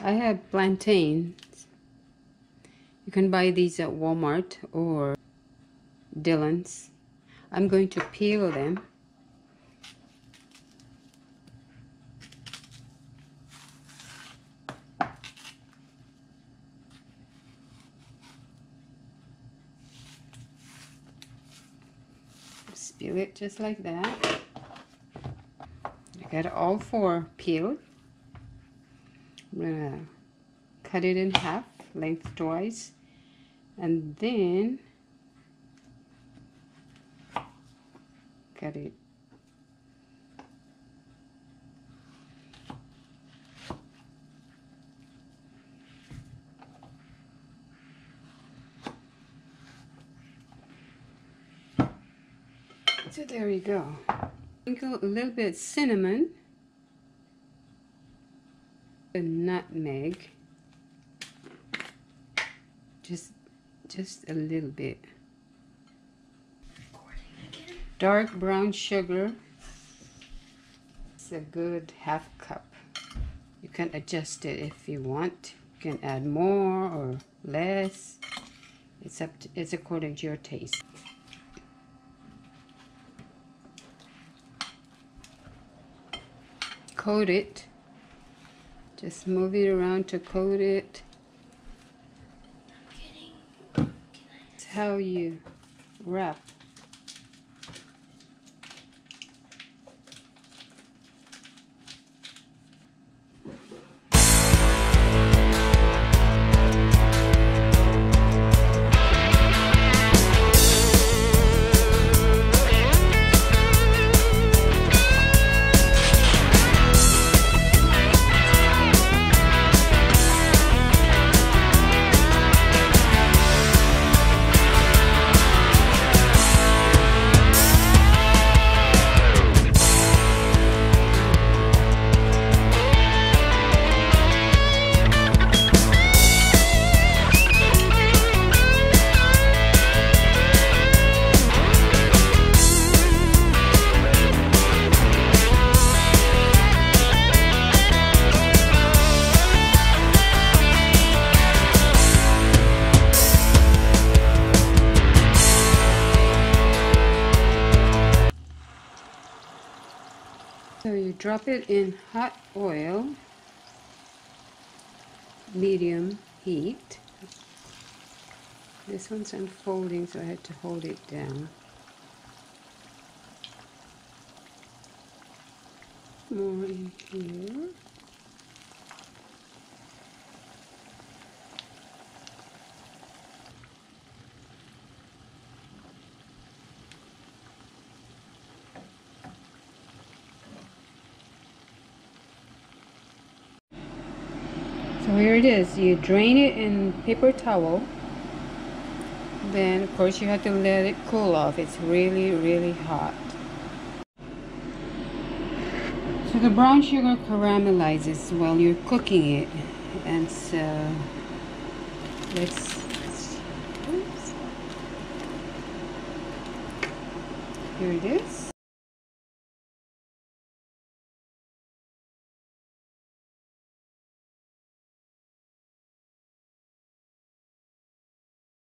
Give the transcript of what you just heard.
I have plantains. You can buy these at Walmart or Dillon's. I'm going to peel them. Just peel it just like that. I got all 4 peeled. I'm gonna cut it in half lengthwise, and then cut it. So there you go. Sprinkle a little bit cinnamon, a nutmeg, just a little bit. Dark brown sugar. It's a good ½ cup. You can adjust it if you want. You can add more or less. It's according to your taste. Coat it. Just move it around to coat it. It's how you wrap. So you drop it in hot oil, medium heat. This one's unfolding, so I had to hold it down. More in here. So here it is. You drain it in paper towel. Then of course you have to let it cool off. It's really, really hot. So the brown sugar caramelizes while you're cooking it. And so oops. Here it is.